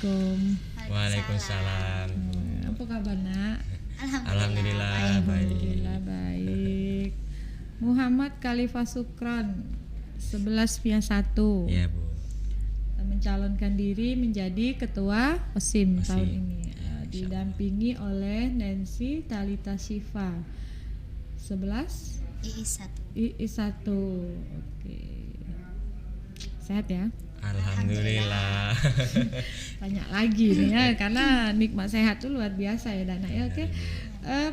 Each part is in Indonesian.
Assalamualaikum. Waalaikumsalam. Apa kabar nak? Alhamdulillah baik. Alhamdulillah baik. Muhammad Khalifah Sukron 11-1 Iya Bu. mencalonkan diri menjadi ketua OSIM OSIM. tahun ini, didampingi oleh Nancy Talita Shiva 11 II1. Oke. Sehat ya? Alhamdulillah. Tanya lagi nih ya, karena nikmat sehat tuh luar biasa ya Dana ya. Oke.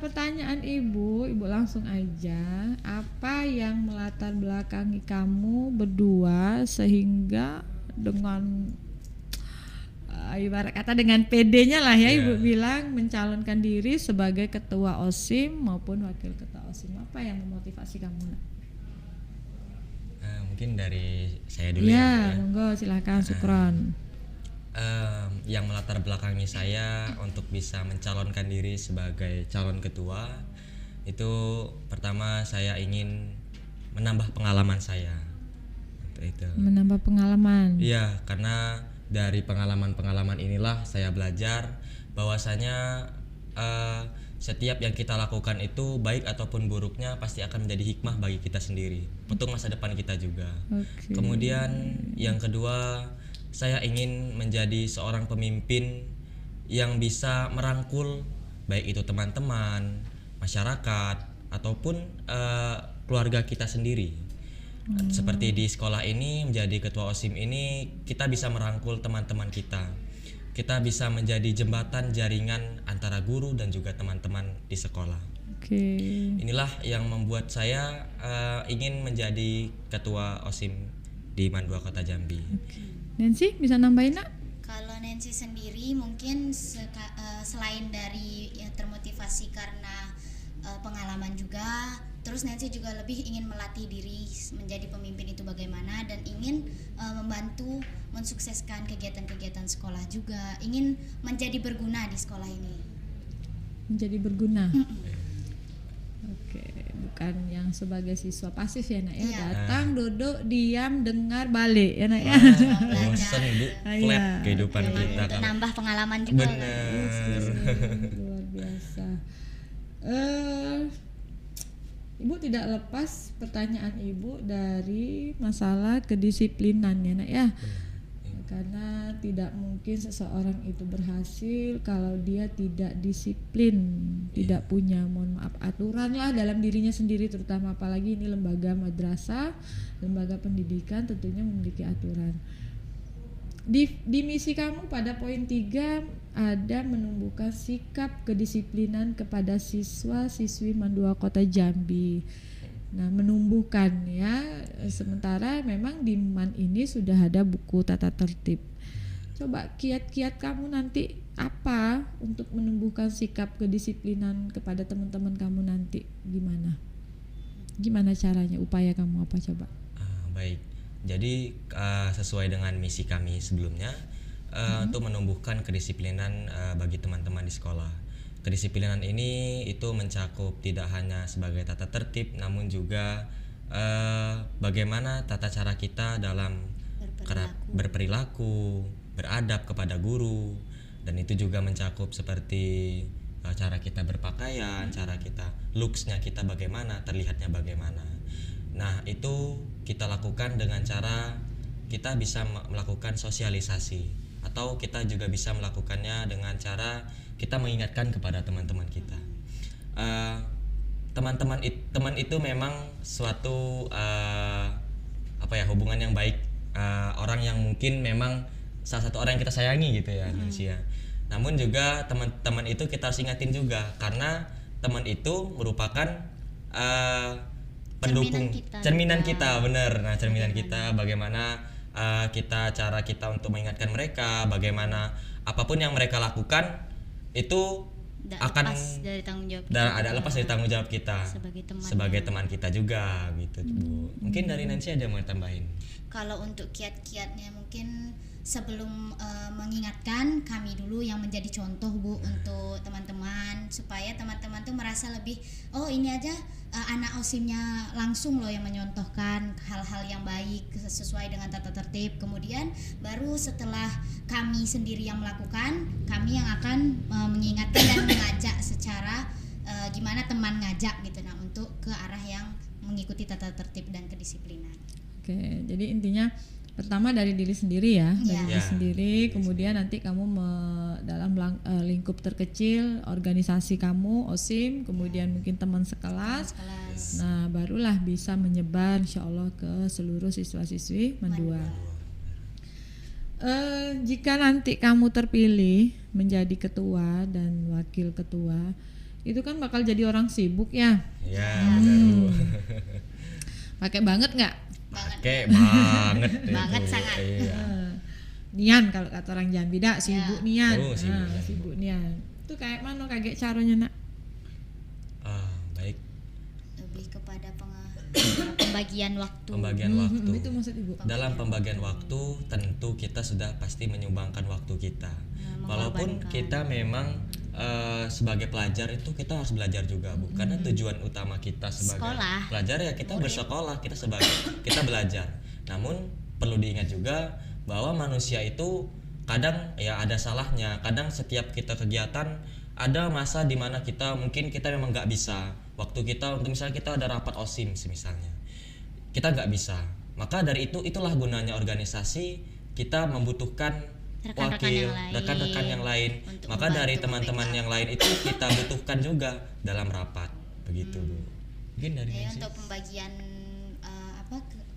Pertanyaan ibu langsung aja. Apa yang melatar belakangi kamu berdua sehingga dengan ibarat kata dengan PD-nya lah ya, ibu bilang mencalonkan diri sebagai ketua OSIM maupun wakil ketua OSIM. Apa yang memotivasi kamu nak? Mungkin dari saya dulu ya. Monggo silakan Sukron. Yang melatar belakangi saya untuk bisa mencalonkan diri sebagai calon ketua itu pertama saya ingin menambah pengalaman saya. Itu. Menambah pengalaman. Iya, karena dari pengalaman-pengalaman inilah saya belajar bahwasanya setiap yang kita lakukan itu baik ataupun buruknya pasti akan menjadi hikmah bagi kita sendiri untuk masa depan kita juga. Okay. Kemudian yang kedua, saya ingin menjadi seorang pemimpin yang bisa merangkul baik itu teman-teman, masyarakat ataupun keluarga kita sendiri. Seperti di sekolah ini menjadi ketua OSIM ini kita bisa merangkul teman-teman kita. Kita bisa menjadi jembatan jaringan antara guru dan juga teman-teman di sekolah. Inilah yang membuat saya ingin menjadi ketua OSIM di Mandua Kota Jambi. Nancy bisa nambahin nak? Kalau Nancy sendiri mungkin selain dari yang termotivasi karena pengalaman juga, terus Nancy juga lebih ingin melatih diri menjadi pemimpin itu bagaimana, dan ingin membantu mensukseskan kegiatan-kegiatan sekolah juga, ingin menjadi berguna di sekolah ini. Menjadi berguna. Oke, bukan yang sebagai siswa pasif ya nak ya, datang duduk diam dengar balik ya nak ya. Bosan Bu, flat kehidupan kita. Untuk nambah pengalaman juga. Benar. Luar biasa. Ibu tidak lepas pertanyaan ibu dari masalah kedisiplinan ya nak ya. Karena tidak mungkin seseorang itu berhasil kalau dia tidak disiplin, tidak punya aturan lah dalam dirinya sendiri, terutama apalagi ini lembaga madrasah, lembaga pendidikan tentunya memiliki aturan. Di misi kamu pada poin 3 ada menumbuhkan sikap kedisiplinan kepada siswa-siswi Mandua Kota Jambi. Nah, menumbuhkan ya, sementara memang di MAN ini sudah ada buku tata tertib. Coba kiat-kiat kamu nanti apa untuk menumbuhkan sikap kedisiplinan kepada teman-teman kamu nanti, gimana caranya, upaya kamu apa coba? Baik, jadi sesuai dengan misi kami sebelumnya untuk menumbuhkan kedisiplinan bagi teman-teman di sekolah. Kedisiplinan ini itu mencakup tidak hanya sebagai tata tertib, namun juga bagaimana tata cara kita dalam berperilaku, beradab kepada guru, dan itu juga mencakup seperti cara kita berpakaian, cara kita looks-nya kita bagaimana, terlihatnya bagaimana. Nah, itu kita lakukan dengan cara kita bisa melakukan sosialisasi, atau kita juga bisa melakukannya dengan cara kita mengingatkan kepada teman-teman kita. Teman itu memang suatu hubungan yang baik, orang yang mungkin memang salah satu orang yang kita sayangi gitu ya manusia. Namun juga teman-teman itu kita harus ingatin juga, karena teman itu merupakan pendukung, cerminan kita benar. Nah, cerminan kita bagaimana cara kita untuk mengingatkan mereka, bagaimana apapun yang mereka lakukan itu akan ada lepas dari tanggung jawab kita sebagai teman kita juga gitu Bu. Mungkin dari Nancy ada mau tambahin? Kalau untuk kiat-kiatnya mungkin sebelum mengingatkan, kami dulu yang menjadi contoh Bu untuk teman-teman, supaya teman-teman tuh merasa lebih, oh ini aja anak OSIM-nya langsung loh yang menyontohkan hal-hal yang baik sesuai dengan tata tertib. Kemudian baru setelah kami sendiri yang melakukan, kami yang akan mengingatkan dan mengajak secara gimana teman ngajak gitu, nah untuk ke arah yang mengikuti tata tertib dan kedisiplinan. Oke, jadi intinya pertama dari diri sendiri ya, dari Iya. diri sendiri, kemudian nanti kamu dalam lingkup terkecil organisasi kamu OSIM, kemudian mungkin teman sekelas. Nah, barulah bisa menyebar insyaallah ke seluruh siswa-siswi Mandua. Jika nanti kamu terpilih menjadi ketua dan wakil ketua, itu kan bakal jadi orang sibuk ya. Ya, benar Bu. Pakai banget nggak? Pakai banget itu. Banget sangat. Iya. Nian kalau kata orang Jambi dah, sibuk nian. Oh, sibuk, ya. Sibuk nian. Itu kayak mana kayak caranya nak? Baik, Lebih kepada pembagian waktu. pembagian waktu. Itu maksud ibu. Dalam pembagian waktu tentu kita sudah pasti menyumbangkan waktu kita. Walaupun kita memang sebagai pelajar itu kita harus belajar juga Bu. Karena tujuan utama kita sebagai Sekolah. pelajar ya kita bersekolah, kita belajar. Namun perlu diingat juga bahwa manusia itu kadang ya ada salahnya. Kadang setiap kita kegiatan ada masa di mana kita memang nggak bisa. Waktu kita untuk misalnya kita ada rapat OSIM misalnya, kita nggak bisa. Maka dari itulah gunanya organisasi, kita membutuhkan wakil, rekan-rekan yang lain. Maka dari teman-teman yang lain itu kita butuhkan juga dalam rapat, begitu Bu. Mungkin dari Ya, Nancy. untuk pembagian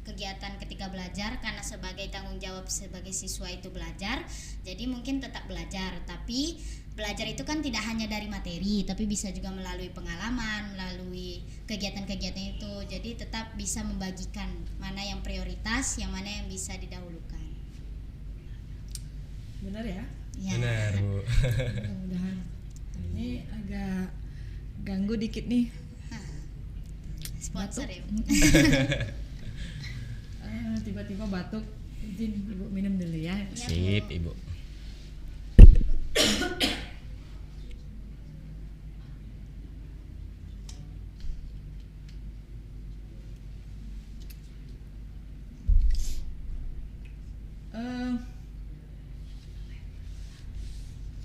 kegiatan ketika belajar, karena sebagai tanggung jawab sebagai siswa itu belajar, jadi mungkin tetap belajar, tapi belajar itu kan tidak hanya dari materi, tapi bisa juga melalui pengalaman, melalui kegiatan-kegiatan itu. Jadi tetap bisa membagikan mana yang prioritas, yang mana yang bisa didahulukan. Benar ya? Ya. Benar Bu. Mudah-mudahan. Ini agak ganggu dikit nih. Sponsor ya. Tiba-tiba batuk. Izin ibu minum dulu ya. Sip Ibu.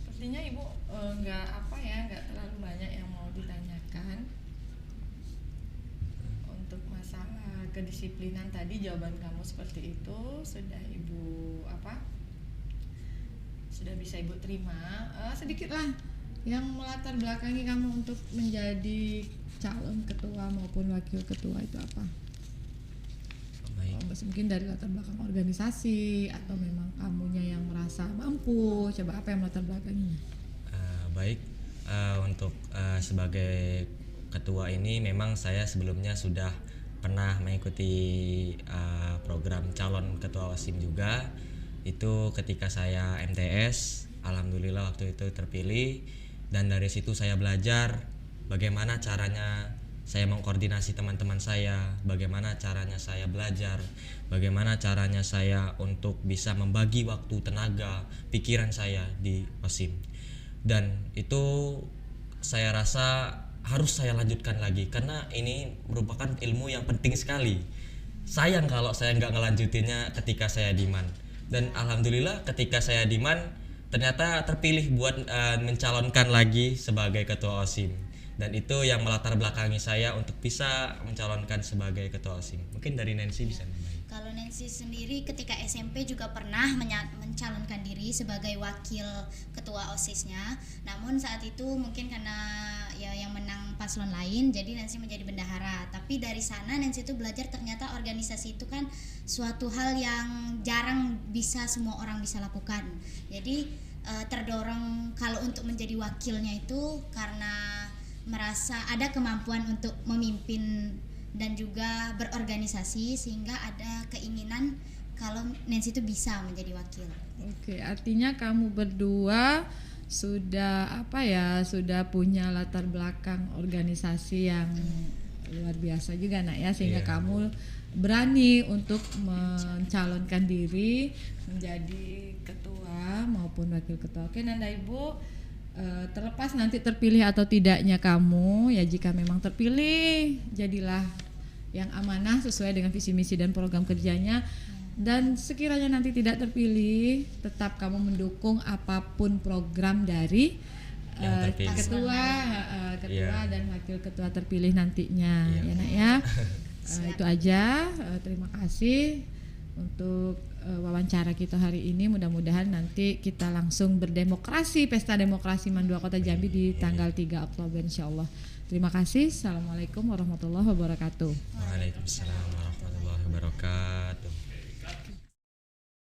Sepertinya ibu nggak terlalu banyak yang mau ditanyakan. Untuk masalah kedisiplinan tadi jawaban kamu seperti itu sudah ibu sudah bisa ibu terima. Sedikitlah yang melatar belakangi kamu untuk menjadi calon ketua maupun wakil ketua itu apa? Baik. Mungkin dari latar belakang organisasi atau memang kamunya yang merasa mampu. Coba apa yang latar belakangnya? Baik, untuk sebagai ketua ini memang saya sebelumnya sudah pernah mengikuti program calon ketua OSIM juga. Itu ketika saya MTS, alhamdulillah waktu itu terpilih, dan dari situ saya belajar bagaimana caranya saya mengkoordinasi teman-teman saya, bagaimana caranya saya belajar, bagaimana caranya saya untuk bisa membagi waktu, tenaga, pikiran saya di OSIM. Dan itu saya rasa harus saya lanjutkan lagi karena ini merupakan ilmu yang penting sekali. Sayang kalau saya nggak ngelanjutinnya ketika saya diman. Dan alhamdulillah ketika saya diman ternyata terpilih buat mencalonkan lagi sebagai ketua OSIM. Dan itu yang melatar belakangi saya untuk bisa mencalonkan sebagai ketua OSIM. Mungkin dari Nancy bisa nambahin. Kalau Nancy sendiri ketika SMP juga pernah mencalonkan diri sebagai wakil ketua OSIS-nya. Namun saat itu mungkin karena ya yang menang paslon lain, jadi Nancy menjadi bendahara. Tapi dari sana Nancy itu belajar ternyata organisasi itu kan suatu hal yang jarang bisa semua orang bisa lakukan. Jadi terdorong kalau untuk menjadi wakilnya itu karena merasa ada kemampuan untuk memimpin dan juga berorganisasi, sehingga ada keinginan kalau Nancy itu bisa menjadi wakil. Oke, artinya kamu berdua sudah sudah punya latar belakang organisasi yang luar biasa juga nak ya, sehingga kamu berani untuk mencalonkan diri menjadi ketua maupun wakil ketua. Oke Nanda Ibu, terlepas nanti terpilih atau tidaknya kamu, ya jika memang terpilih jadilah yang amanah sesuai dengan visi misi dan program kerjanya. Dan sekiranya nanti tidak terpilih, tetap kamu mendukung apapun program dari Yang terpilih. ketua Iya. dan wakil ketua terpilih nantinya, Iya. ya Nak ya. Itu aja. Terima kasih untuk wawancara kita hari ini. Mudah-mudahan nanti kita langsung berdemokrasi, pesta demokrasi Mandua Kota Jambi di tanggal 3 Oktober insyaallah. Terima kasih. Assalamualaikum warahmatullahi wabarakatuh. Waalaikumsalam warahmatullahi wabarakatuh.